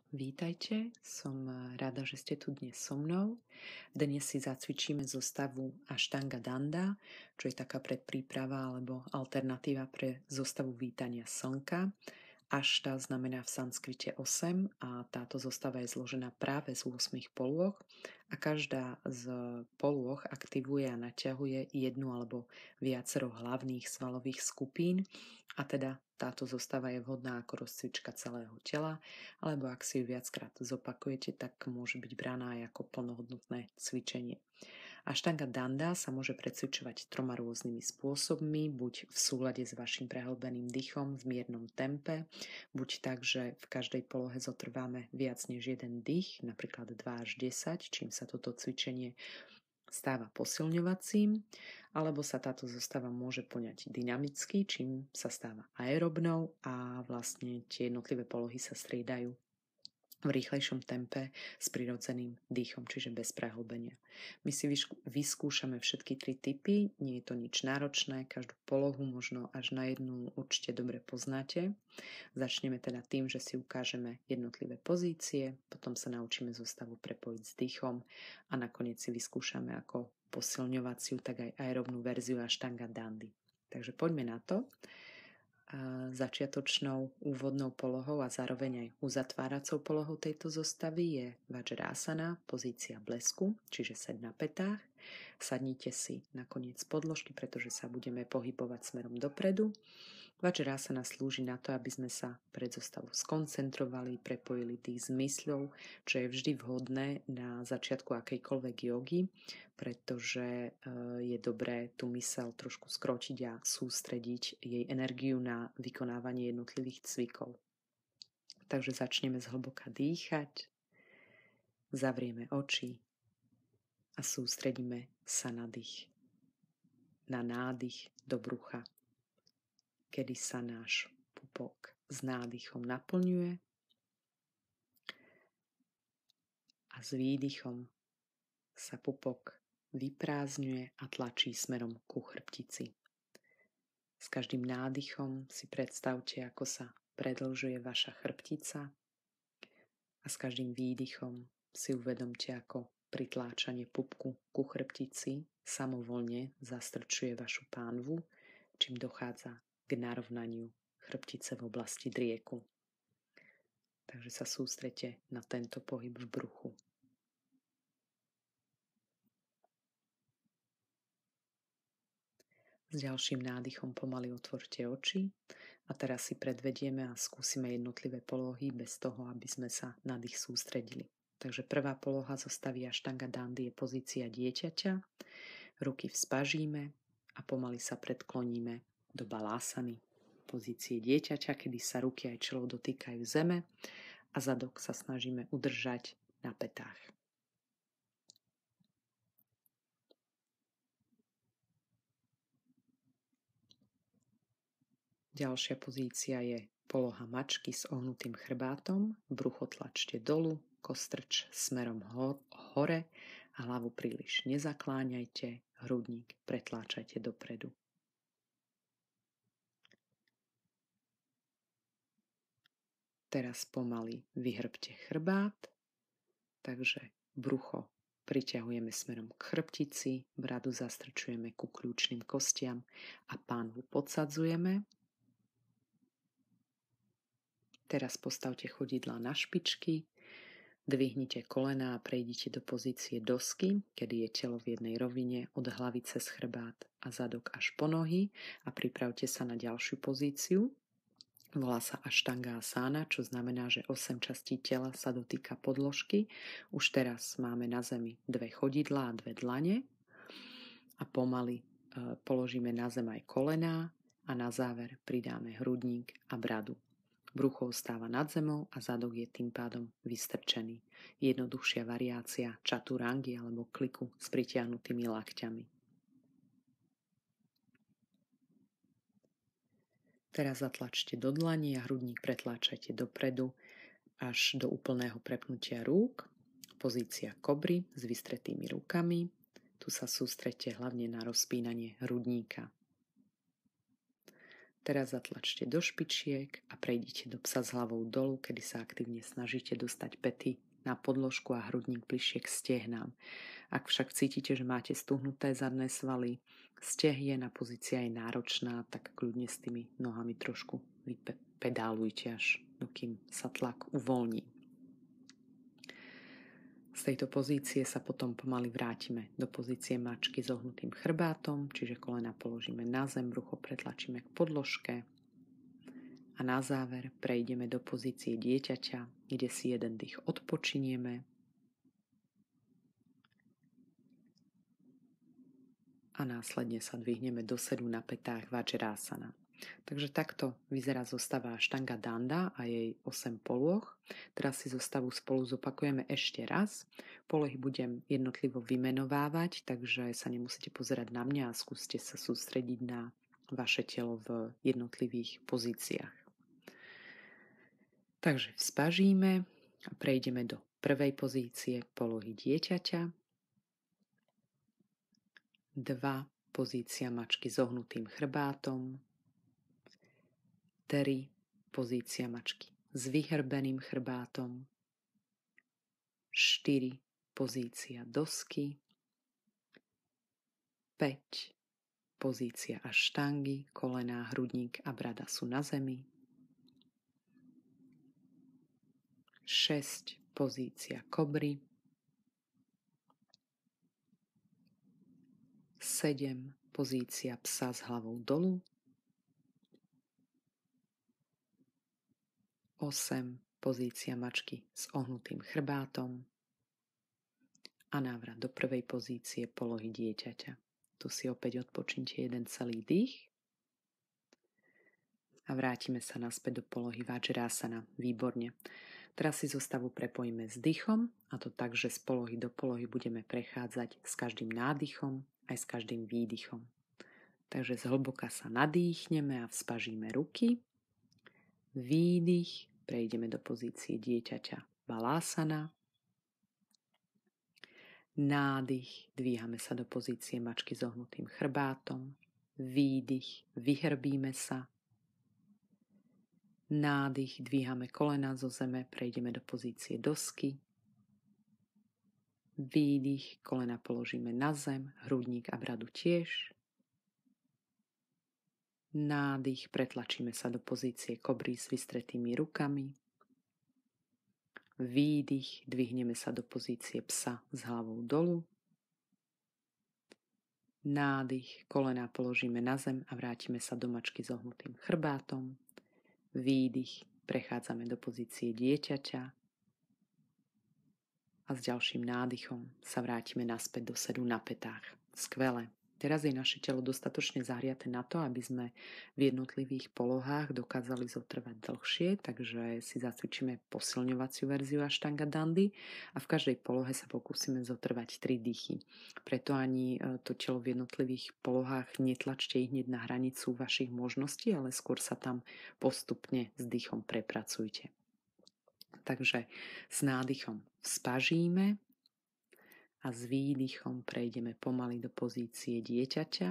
Vítajte, som rada, že ste tu dnes so mnou. Dnes si zacvičíme zostavu Ashtanga Danda, čo je taká predpríprava alebo alternatíva pre zostavu vítania slnka. Ashta znamená v sanskrite 8 a táto zostava je zložená práve z 8 polôch a každá z polôch aktivuje a naťahuje jednu alebo viacero hlavných svalových skupín a teda táto zostava je vhodná ako rozcvička celého tela, alebo ak si ju viackrát zopakujete, tak môže byť braná aj ako plnohodnotné cvičenie. Ashtanga Danda sa môže precvičovať 3 rôznymi spôsobmi, buď v súlade s vašim prehlbeným dýchom v miernom tempe, buď tak, že v každej polohe zotrváme viac než jeden dých, napríklad 2 až 10, čím sa toto cvičenie stáva posilňovacím, alebo sa táto zostava môže poňať dynamicky, čím sa stáva aerobnou a vlastne tie jednotlivé polohy sa striedajú v rýchlejšom tempe s prirodzeným dýchom, čiže bez prehlbenia. My si vyskúšame všetky 3 typy, nie je to nič náročné, každú polohu možno až na jednu určite dobre poznáte. Začneme teda tým, že si ukážeme jednotlivé pozície, potom sa naučíme zostavu prepojiť s dýchom a nakoniec si vyskúšame ako posilňovaciu, tak aj aerobnú verziu Ashtanga Dandy. Takže poďme na to. Začiatočnou úvodnou polohou a zároveň aj uzatváracou polohou tejto zostavy je Vajrasana, pozícia blesku, čiže sed na pätách. Sadnite si na koniec podložky, pretože sa budeme pohybovať smerom dopredu. Vajrasana slúži na to, aby sme sa pred zostavou skoncentrovali, prepojili tých zmysľov, čo je vždy vhodné na začiatku akejkoľvek jogy, pretože je dobré tú myseľ trošku skrotiť a sústrediť jej energiu na vykonávanie jednotlivých cvikov. Takže začneme zhlboka dýchať, zavrieme oči a sústredíme sa na dých, na nádych do brucha, kedy sa náš pupok s nádychom naplňuje a s výdychom sa pupok vyprázdňuje a tlačí smerom ku chrbtici. S každým nádychom si predstavte, ako sa predĺžuje vaša chrbtica a s každým výdychom si uvedomte, ako pritláčanie pupku ku chrbtici samovolne zastrčuje vašu pánvu, čím dochádza k narovnaniu chrbtice v oblasti drieku. Takže sa sústrete na tento pohyb v bruchu. S ďalším nádychom pomaly otvorte oči a teraz si predvedieme a skúsime jednotlivé polohy bez toho, aby sme sa na dých sústredili. Takže prvá poloha zostavy Ashtanga Dandy je pozícia dieťaťa, ruky vzpažíme a pomaly sa predkloníme do balásany, pozície dieťaťa, kedy sa ruky aj čelo dotýkajú zeme a zadok sa snažíme udržať na pätách. Ďalšia pozícia je poloha mačky s ohnutým chrbátom, brucho tlačte dolu, kostrč smerom hore a hlavu príliš nezakláňajte, hrudník pretláčajte dopredu. Teraz pomaly vyhrbte chrbát, takže brucho priťahujeme smerom k chrbtici, bradu zastrčujeme ku kľúčnym kostiam a pánvu podsadzujeme. Teraz postavte chodidlá na špičky, dvihnite kolená a prejdite do pozície dosky, kedy je telo v jednej rovine od hlavy cez chrbát a zadok až po nohy a pripravte sa na ďalšiu pozíciu. Volá sa Ashtanga Asana, čo znamená, že 8 častí tela sa dotýka podložky. Už teraz máme na zemi 2 chodidlá a 2 dlane a pomaly položíme na zem aj kolená a na záver pridáme hrudník a bradu. Brucho ostáva nad zemou a zadok je tým pádom vystrčený. Jednoduchšia variácia čaturangy alebo kliku s pritiahnutými lakťami. Teraz zatlačte do dlani a hrudník pretláčajte dopredu až do úplného prepnutia rúk. Pozícia kobry s vystretými rukami. Tu sa sústredte hlavne na rozpínanie hrudníka. Teraz zatlačte do špičiek a prejdite do psa s hlavou dolu, kedy sa aktívne snažíte dostať päty na podložku a hrudník bližšie k stehnám. Ak však cítite, že máte stuhnuté zadné svaly, stehiená pozícia je náročná, tak kľudne s tými nohami trošku pedálujte, až dokým sa tlak uvoľní. Z tejto pozície sa potom pomaly vrátime do pozície mačky s ohnutým chrbátom, čiže kolena položíme na zem, brucho pretlačíme k podložke a na záver prejdeme do pozície dieťaťa, kde si jeden dých odpočinieme a následne sa dvihneme do sedu na pätách Vajrasana. Takže takto vyzerá zostava Ashtanga Danda a jej 8 polôh. Teraz si zostavu spolu zopakujeme ešte raz. Polohy budem jednotlivo vymenovávať, takže sa nemusíte pozerať na mňa a skúste sa sústrediť na vaše telo v jednotlivých pozíciách. Takže vzpažíme a prejdeme do prvej pozície polohy dieťaťa. 2 pozícia mačky s ohnutým chrbátom. 3 pozícia mačky s vyhrbeným chrbátom. 4 pozícia dosky. 5 pozícia aštangy, kolená, hrudník a brada sú na zemi. 6 pozícia kobry. 7 pozícia psa s hlavou dolu. 8 pozícia mačky s ohnutým chrbátom a návrat do prvej pozície polohy dieťaťa. Tu si opäť odpočnite jeden celý dých a vrátime sa naspäť do polohy Vajrasana. Výborne. Teraz si zostavu prepojíme s dýchom, a to tak, že z polohy do polohy budeme prechádzať s každým nádychom aj s každým výdychom. Takže zhlboka sa nadýchneme a vzpažíme ruky. Výdych, prejdeme do pozície dieťaťa Balasana. Nádych, dvíhame sa do pozície mačky s ohnutým chrbátom. Výdych, vyhrbíme sa. Nádych, dvíhame kolena zo zeme, prejdeme do pozície dosky. Výdych, kolena položíme na zem, hrudník a bradu tiež. Nádych, pretlačíme sa do pozície kobry s vystretými rukami. Výdych, dvihneme sa do pozície psa s hlavou dolu. Nádych, kolená položíme na zem a vrátime sa do mačky s ohnutým chrbátom. Výdych, prechádzame do pozície dieťaťa a s ďalším nádychom sa vrátime naspäť do sedu na pätách. Skvelé. Teraz je naše telo dostatočne zahriaté na to, aby sme v jednotlivých polohách dokázali zotrvať dlhšie, takže si zacvičíme posilňovaciu verziu Ashtanga Dandy a v každej polohe sa pokúsime zotrvať 3 dýchy. Preto ani to telo v jednotlivých polohách netlačte ich hneď na hranicu vašich možností, ale skôr sa tam postupne s dýchom prepracujte. Takže s nádychom vzpažíme a s výdychom prejdeme pomaly do pozície dieťaťa,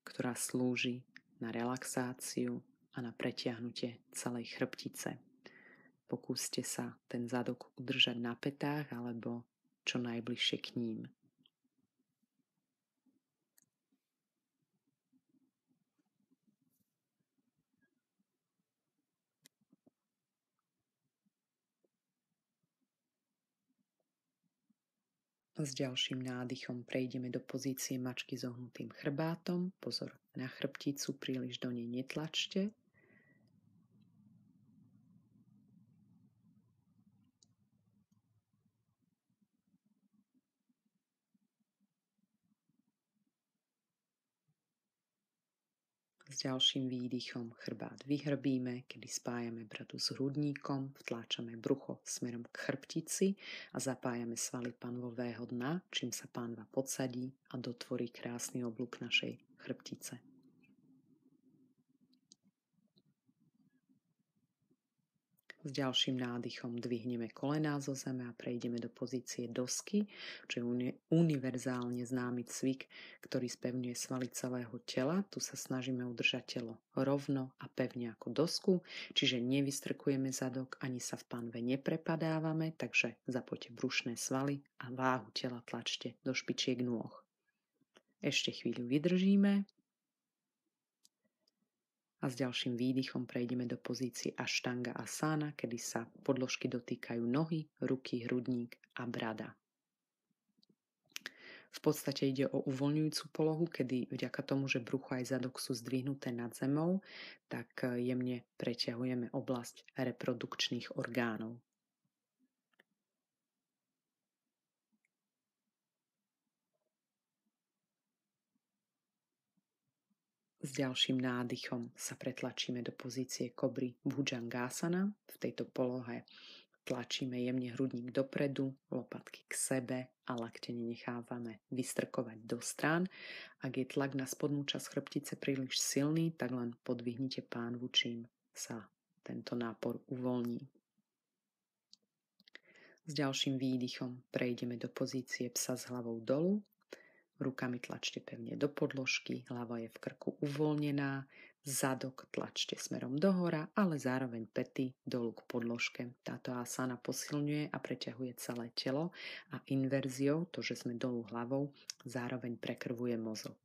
ktorá slúži na relaxáciu a na pretiahnutie celej chrbtice. Pokúste sa ten zadok udržať na pätách alebo čo najbližšie k ním. S ďalším nádychom prejdeme do pozície mačky s ohnutým chrbátom. Pozor na chrbticu, príliš do nej netlačte. S ďalším výdychom chrbát vyhrbíme, kedy spájame bradu s hrudníkom, vtláčame brucho smerom k chrbtici a zapájame svaly panvového dna, čím sa pánva podsadí a dotvorí krásny oblúk našej chrbtice. S ďalším nádychom dvihneme kolená zo zeme a prejdeme do pozície dosky, čo je univerzálne známy cvik, ktorý spevňuje svaly celého tela. Tu sa snažíme udržať telo rovno a pevne ako dosku, čiže nevystrkujeme zadok, ani sa v panve neprepadávame, takže zapojte brušné svaly a váhu tela tlačte do špičiek nôh. Ešte chvíľu vydržíme. A s ďalším výdychom prejdeme do pozície Ashtanga Asana, kedy sa podložky dotýkajú nohy, ruky, hrudník a brada. V podstate ide o uvoľňujúcu polohu, kedy vďaka tomu, že brucho aj zadok sú zdvihnuté nad zemou, tak jemne preťahujeme oblasť reprodukčných orgánov. S ďalším nádychom sa pretlačíme do pozície kobry Bhujangasana. V tejto polohe tlačíme jemne hrudník dopredu, lopatky k sebe a lakte nenechávame vystrkovať do strán. Ak je tlak na spodnú časť chrbtice príliš silný, tak len podvihnite pánvu, čím sa tento nápor uvoľní. S ďalším výdychom prejdeme do pozície psa s hlavou dolu. Rukami tlačte pevne do podložky, hlava je v krku uvoľnená, zadok tlačte smerom dohora, ale zároveň päty dolu k podložke. Táto asana posilňuje a preťahuje celé telo a inverziou, to, že sme dolu hlavou, zároveň prekrvuje mozog.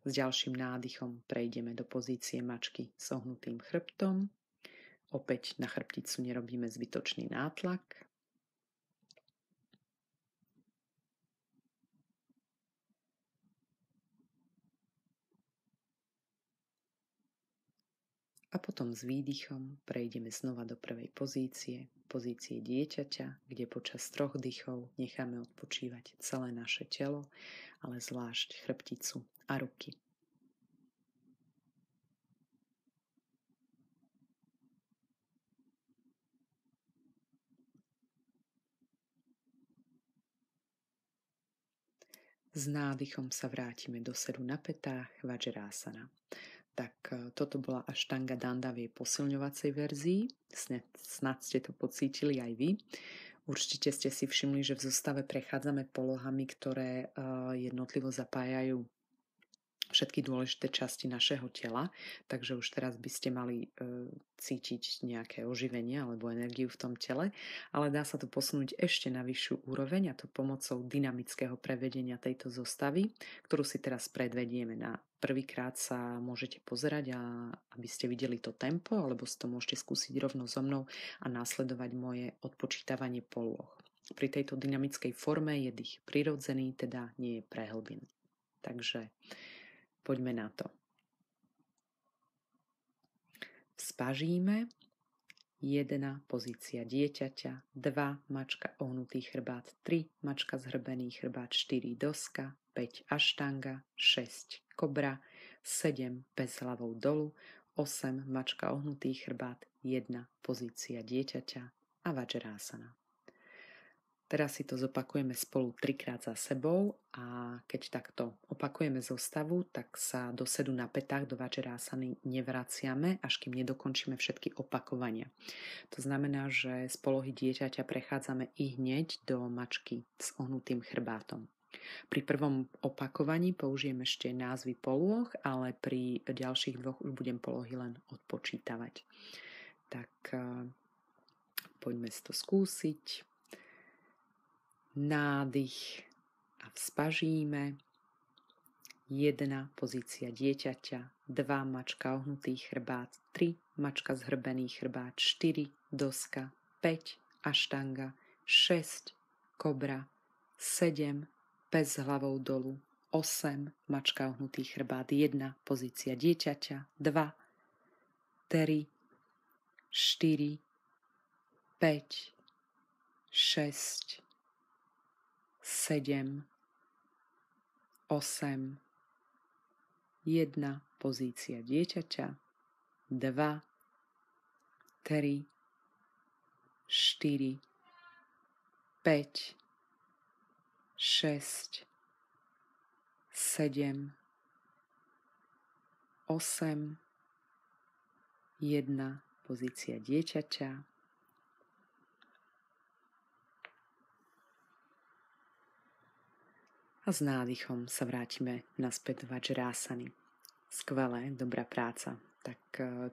S ďalším nádychom prejdeme do pozície mačky s ohnutým chrbtom. Opäť na chrbticu nerobíme zbytočný nátlak. A potom s výdychom prejdeme znova do prvej pozície dieťaťa, kde počas 3 dýchov necháme odpočívať celé naše telo, ale zvlášť chrbticu a ruky. S nádychom sa vrátime do sedu na pätách Vajrasana. Tak toto bola Ashtanga Danda v jej posilňovacej verzii. Snad ste to pocítili aj vy. Určite ste si všimli, že v zostave prechádzame polohami, ktoré jednotlivo zapájajú všetky dôležité časti našeho tela, takže už teraz by ste mali cítiť nejaké oživenie alebo energiu v tom tele, ale dá sa to posunúť ešte na vyššiu úroveň, a to pomocou dynamického prevedenia tejto zostavy, ktorú si teraz predvedieme. Na prvýkrát sa môžete pozerať, a aby ste videli to tempo, alebo si to môžete skúsiť rovno so mnou a následovať moje odpočítavanie polôch. Pri tejto dynamickej forme je dých prirodzený, teda nie je prehlbený. Takže poďme na to. Spažíme. 1 pozícia dieťaťa, 2 mačka ohnutý chrbát, 3 mačka zhrbený chrbát, 4 doska, 5 aštanga, 6 kobra, 7 pes hlavou dolu, 8 mačka ohnutý chrbát, 1 pozícia dieťaťa a Vajrasana. Teraz si to zopakujeme spolu 3-krát za sebou, a keď takto opakujeme zostavu, tak sa do sedu na pätách do Vajrasany nevraciame, až kým nedokončíme všetky opakovania. To znamená, že z polohy dieťaťa prechádzame i hneď do mačky s ohnutým chrbátom. Pri prvom opakovaní použijem ešte názvy polôch, ale pri ďalších 2 už budem polohy len odpočítavať. Tak poďme si to skúsiť. Nádych a vzpažíme. 1 pozícia dieťaťa, 2 mačka ohnutý chrbát, 3 mačka zhrbený chrbát, 4 doska, 5 aštanga, 6 kobra, 7 pes s hlavou dolu, 8 mačka ohnutý chrbát, 1 pozícia dieťaťa, 2, 3, 4, 5, 6, 7, 8, 1 pozícia dieťaťa, 2, 3, 4, 5, 6, 7, 8, 1 pozícia dieťaťa. A s nádychom sa vrátime naspäť do Vajrasany. Skvelé, dobrá práca. Tak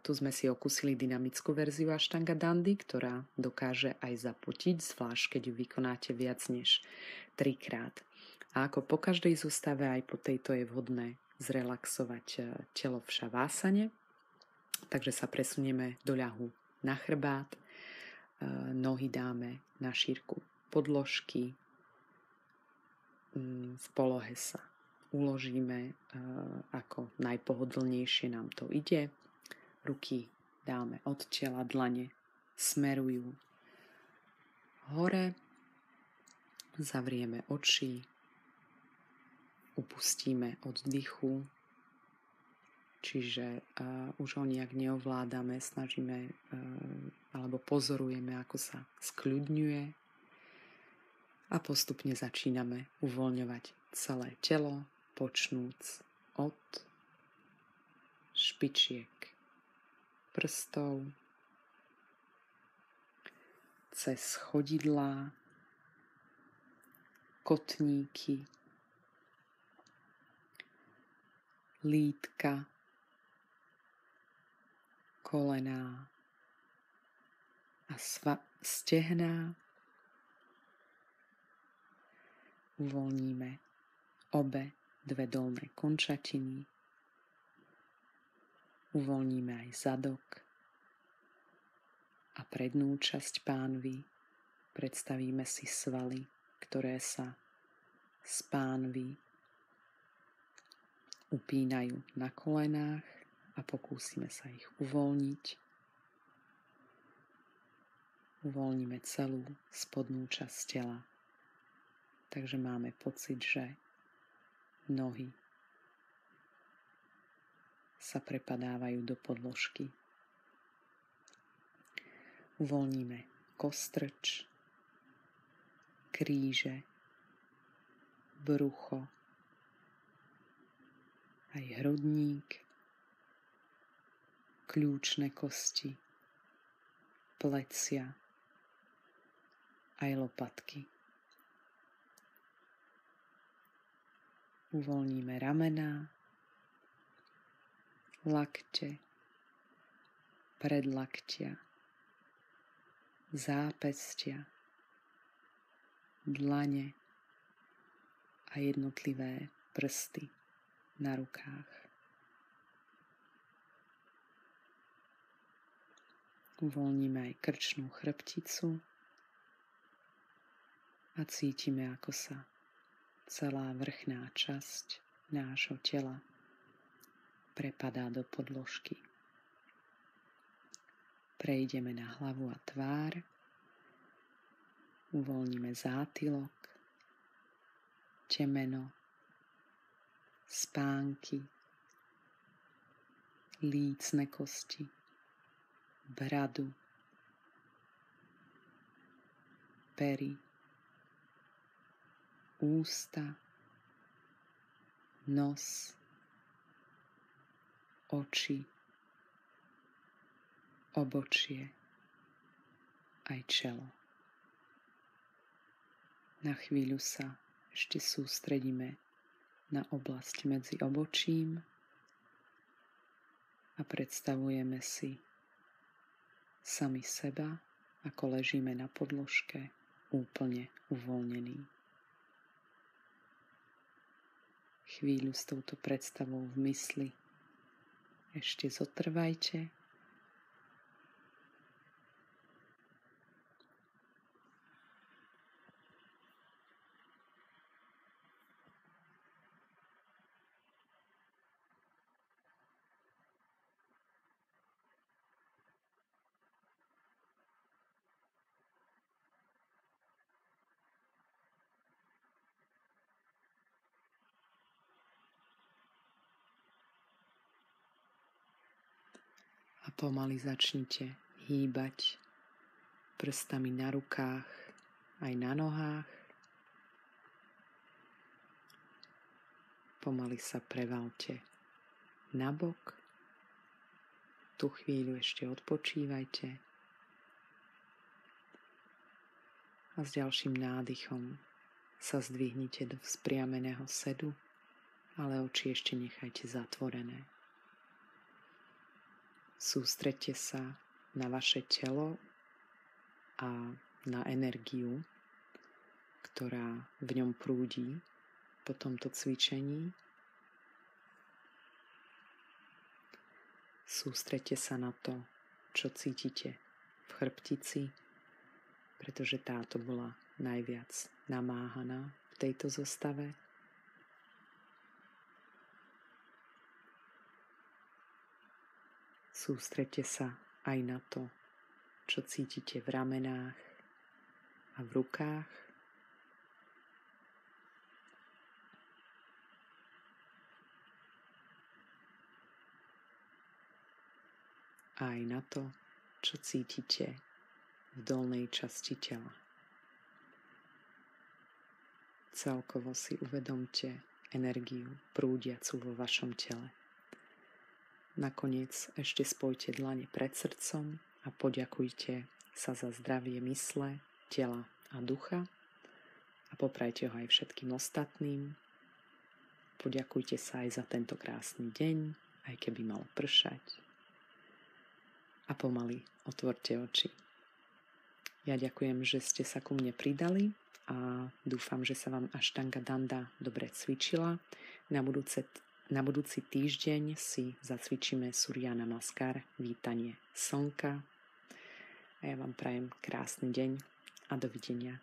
tu sme si okúsili dynamickú verziu Ashtanga Dandy, ktorá dokáže aj zapotiť, zvlášť keď ju vykonáte viac než 3 krát. A ako po každej zostave, aj po tejto je vhodné zrelaxovať telo v šavásane. Takže sa presunieme do ľahu na chrbát, nohy dáme na šírku podložky, v polohe sa uložíme ako najpohodlnejšie nám to ide. Ruky dáme od tela, dlane smerujú hore, zavrieme oči, upustíme oddychu, čiže už ho nejak neovládame, snažíme alebo pozorujeme, ako sa skľudňuje a postupne začíname uvoľňovať celé telo, počnúc od špičiek prstov cez chodidlá, kotníky, lítka, kolená a stehná. Uvoľníme dve dolné končatiny. Uvoľníme aj zadok a prednú časť pánvy. Predstavíme si svaly, ktoré sa z pánvy upínajú na kolenách a pokúsime sa ich uvoľniť. Uvoľníme celú spodnú časť tela. Takže máme pocit, že nohy sa prepadávajú do podložky. Uvoľníme kostrč, kríže, brucho, aj hrudník, kľúčne kosti, plecia, aj lopatky. Uvoľníme ramená, lakte, predlaktia, zápestia, dlane a jednotlivé prsty na rukách. Uvoľníme aj krčnú chrbticu a cítime, ako sa celá vrchná časť nášho tela prepadá do podložky. Prejdeme na hlavu a tvár. Uvoľníme zátylok, temeno, spánky, lícne kosti, bradu, pery, ústa, nos, oči, obočie, aj čelo. Na chvíľu sa ešte sústredíme na oblasť medzi obočím a predstavujeme si sami seba, ako ležíme na podložke, úplne uvoľnení. Chvíľu s touto predstavou v mysli ešte zotrvajte. A pomaly začnite hýbať prstami na rukách aj na nohách. Pomaly sa prevalte na bok Tú chvíľu ešte odpočívajte a s ďalším nádychom sa zdvihnite do vzpriameného sedu, ale oči ešte nechajte zatvorené. Sústreďte sa na vaše telo a na energiu, ktorá v ňom prúdi po tomto cvičení. Sústreďte sa na to, čo cítite v chrbtici, pretože táto bola najviac namáhaná v tejto zostave. Sústreďte sa aj na to, čo cítite v ramenách a v rukách. A aj na to, čo cítite v dolnej časti tela. Celkovo si uvedomte energiu prúdiacu vo vašom tele. Nakoniec ešte spojte dlane pred srdcom a poďakujte sa za zdravie mysle, tela a ducha a poprajte ho aj všetkým ostatným. Poďakujte sa aj za tento krásny deň, aj keby malo pršať. A pomaly otvorte oči. Ja ďakujem, že ste sa ku mne pridali a dúfam, že sa vám Ashtanga Danda dobre cvičila. Na budúci týždeň si zacvičíme Surya Namaskar, vítanie slnka. A ja vám prajem krásny deň a dovidenia.